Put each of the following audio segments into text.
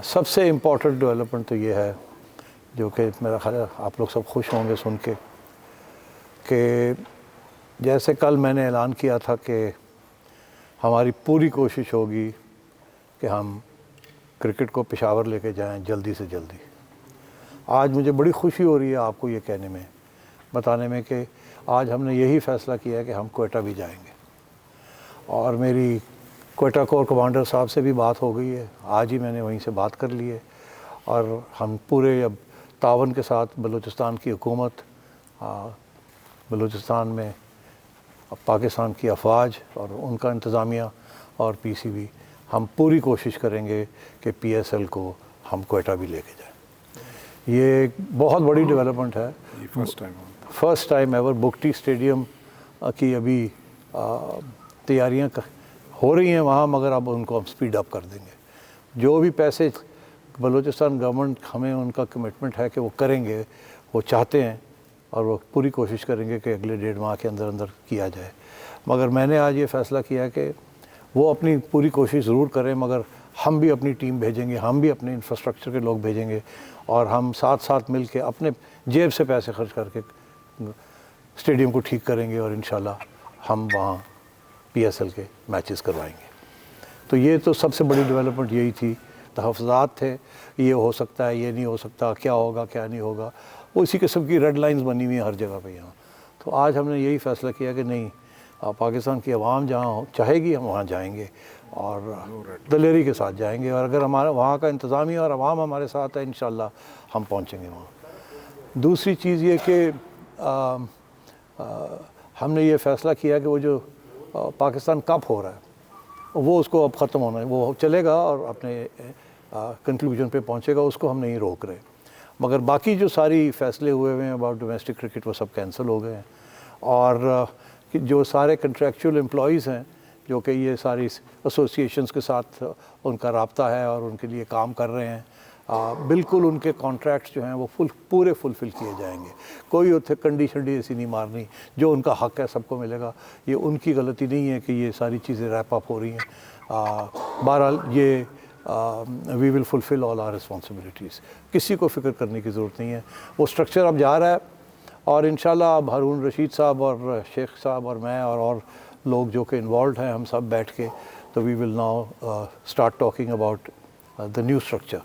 سب سے important development تو یہ ہے جو کہ میرا خیال ہے آپ لوگ سب خوش ہوں گے سن کے کہ جیسے کل میں نے اعلان کیا تھا کہ ہماری پوری کوشش ہوگی کہ ہم کرکٹ کو پشاور لے کے جائیں جلدی سے جلدی. آج مجھے بڑی خوشی ہو رہی ہے آپ کو یہ کہنے میں بتانے میں کہ آج ہم نے یہی فیصلہ کیا ہے کہ ہم کوئٹہ بھی جائیں گے. اور میری کوئٹہ کور کمانڈر صاحب سے بھی بات ہو گئی ہے, آج ہی میں نے وہیں سے بات کر لی ہے, اور ہم پورے اب تعاون کے ساتھ بلوچستان کی حکومت, بلوچستان میں پاکستان کی افواج اور ان کا انتظامیہ اور پی سی بی, ہم پوری کوشش کریں گے کہ پی ایس ایل کو ہم کوئٹہ بھی لے کے جائیں. یہ ایک بہت بڑی ڈیولپمنٹ ہے. First time ever Bugti stadium کی ابھی تیاریاں ہو رہی ہیں وہاں, مگر اب ان کو ہم سپیڈ اپ کر دیں گے. جو بھی پیسے بلوچستان گورنمنٹ ہمیں ان کا کمٹمنٹ ہے کہ وہ کریں گے, وہ چاہتے ہیں اور وہ پوری کوشش کریں گے کہ اگلے 1.5 ماہ کے اندر اندر کیا جائے. مگر میں نے آج یہ فیصلہ کیا کہ وہ اپنی پوری کوشش ضرور کریں, مگر ہم بھی اپنی ٹیم بھیجیں گے, ہم بھی اپنے انفراسٹرکچر کے لوگ بھیجیں گے, اور ہم ساتھ ساتھ مل کے اپنے جیب سے پیسے خرچ کر کے اسٹیڈیم کو ٹھیک کریں گے, اور انشاءاللہ ہم وہاں پی ایس ایل کے میچز کروائیں گے. تو یہ تو سب سے بڑی ڈیولپمنٹ یہی تھی. تحفظات تھے, یہ ہو سکتا ہے, یہ نہیں ہو سکتا, کیا ہوگا کیا نہیں ہوگا, وہ اسی قسم کی ریڈ لائنز بنی ہوئی ہیں ہر جگہ پہ یہاں. تو آج ہم نے یہی فیصلہ کیا کہ نہیں, پاکستان کی عوام جہاں چاہے گی ہم وہاں جائیں گے, اور دلیری کے ساتھ جائیں گے, اور اگر ہمارا وہاں کا انتظامیہ اور عوام ہمارے ساتھ ہے انشاءاللہ ہم پہنچیں گے وہاں. دوسری چیز یہ کہ ہم نے یہ فیصلہ کیا کہ وہ جو پاکستان کپ ہو رہا ہے وہ اس کو اب ختم ہونا ہے, وہ چلے گا اور اپنے کنکلوژن پہ پہنچے گا, اس کو ہم نہیں روک رہے. مگر باقی جو ساری فیصلے ہوئے ہوئے ہیں اباؤٹ ڈومیسٹک کرکٹ وہ سب کینسل ہو گئے ہیں, اور جو سارے کنٹریکچول امپلائیز ہیں جو کہ یہ ساری ایسوسیشنز کے ساتھ ان کا رابطہ ہے اور ان کے لیے کام کر رہے ہیں, بالکل ان کے کانٹریکٹس جو ہیں وہ پورے فلفل کیے جائیں گے. کوئی اتنے کنڈیشن ایسی نہیں مارنی, جو ان کا حق ہے سب کو ملے گا. یہ ان کی غلطی نہیں ہے کہ یہ ساری چیزیں ریپ اپ ہو رہی ہیں. بہرحال یہ وی ول فلفل آل آر رسپانسبلٹیز, کسی کو فکر کرنے کی ضرورت نہیں ہے. وہ اسٹرکچر اب جا رہا ہے, اور انشاءاللہ اب ہارون رشید صاحب اور شیخ صاحب اور میں اور لوگ جو کہ انوالوڈ ہیں, ہم سب بیٹھ کے تو we will now start talking about the new structure,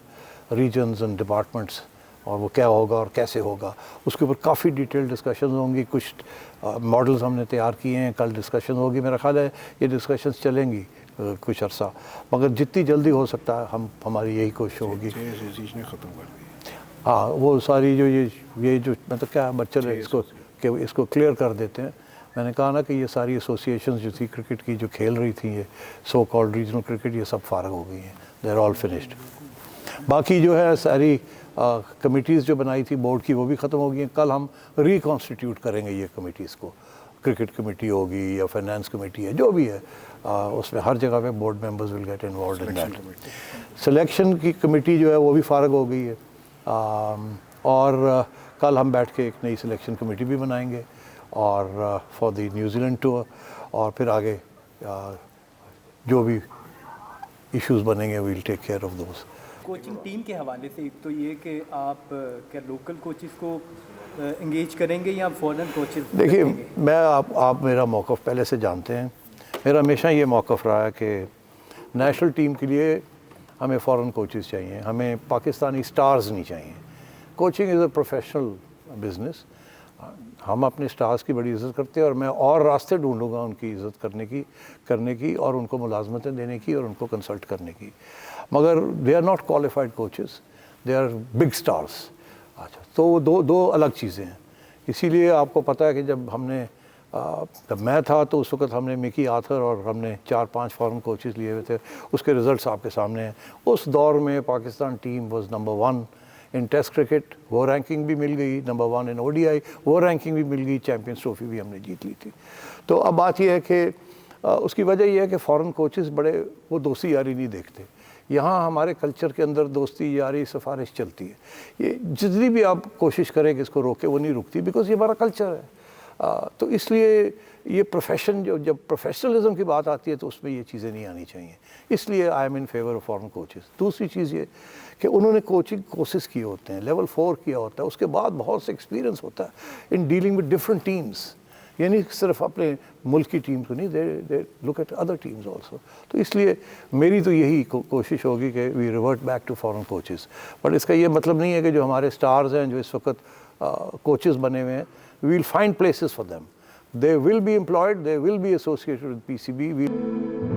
regions and departments, اور وہ کیا ہوگا اور کیسے ہوگا. اس کے اوپر کافی ڈیٹیل ڈسکشنز ہوں گی. کچھ ماڈلز ہم نے تیار کیے ہیں, کل ڈسکشن ہوگی. میرا خیال ہے یہ ڈسکشنز چلیں گی کچھ عرصہ, مگر جتنی جلدی ہو سکتا ہے ہماری یہی کوشش ہوگی. ختم کر دی ہاں, وہ ساری جو یہ جو مطلب کیا چلے اس کو کلیئر کر دیتے ہیں. میں نے کہا نا کہ یہ ساری ایسوسیشنز جو تھی کرکٹ کی جو کھیل رہی تھیں, یہ سو کالڈ ریجنل کرکٹ, یہ سب فارغ ہو گئی ہیں. They are all finished. باقی جو ہے ساری کمیٹیز جو بنائی تھی بورڈ کی وہ بھی ختم ہو گئی ہیں. کل ہم ریکانسٹیٹیوٹ کریں گے یہ کمیٹیز کو. کرکٹ کمیٹی ہوگی یا فائنانس کمیٹی ہے, جو بھی ہے, اس میں ہر جگہ پہ board members will get involved in that. Selection کی کمیٹی جو ہے وہ بھی فارغ ہو گئی ہے, اور کل ہم بیٹھ کے ایک نئی سلیکشن کمیٹی بھی بنائیں گے, اور for the New Zealand tour, اور پھر آگے جو بھی ایشوز بنیں گے we'll take care of those. Coaching team کے حوالے سے ایک تو یہ کہ آپ کیا لوکل کوچز کو انگیج کریں گے یا فورن کوچز؟ دیکھیے, میں آپ میرا موقف پہلے سے جانتے ہیں. میرا ہمیشہ یہ موقف رہا ہے کہ نیشنل ٹیم کے لیے ہمیں فورن کوچز چاہیے, ہمیں پاکستانی سٹارز نہیں چاہیے. Coaching is a professional business. ہم اپنے سٹارز کی بڑی عزت کرتے ہیں, اور میں اور راستے ڈھونڈوں گا ان کی عزت کرنے کی اور ان کو ملازمتیں دینے کی اور ان کو کنسلٹ کرنے کی. مگر they are not qualified coaches, they are big stars. اچھا, تو وہ دو الگ چیزیں ہیں. اسی لیے آپ کو پتہ ہے کہ جب میں تھا تو اس وقت ہم نے مکی آتھر اور ہم نے 4-5 فارن کوچز لیے ہوئے تھے. اس کے رزلٹس آپ کے سامنے ہیں. اس دور میں Pakistan team was number 1 in test cricket, وہ رینکنگ بھی مل گئی. Number 1 in O D I, وہ رینکنگ بھی مل گئی. چیمپئنز ٹرافی بھی ہم نے جیت لی تھی. تو اب بات یہ ہے کہ اس کی وجہ یہ ہے کہ فارن کوچز بڑے وہ دوستی یاری نہیں دیکھتے. یہاں ہمارے کلچر کے اندر دوستی یاری سفارش چلتی ہے. یہ جتنی بھی آپ کوشش کریں کہ اس کو روکے, وہ نہیں رکتی, بیکاز یہ ہمارا کلچر ہے. تو اس لیے یہ پروفیشن جب پروفیشنلزم کی بات آتی ہے تو اس میں یہ چیزیں نہیں آنی چاہیے. اس لیے I am in favour of foreign coaches. دوسری چیز یہ کہ انہوں نے کوچنگ کورسز کیے ہوتے ہیں, لیول 4 کیا ہوتا ہے, اس کے بعد بہت سے ایکسپیرینس ہوتا ہے in dealing with different teams. یعنی صرف اپنے ملک کی ٹیم کو نہیں, they look at other teams also. تو اس لیے میری تو یہی کوشش ہوگی کہ we revert back to foreign coaches. But اس کا یہ مطلب نہیں ہے کہ جو ہمارے اسٹارز ہیں جو اس وقت کوچز بنے ہوئے ہیں, we will find places for them. They will be employed, they will be associated with PCB.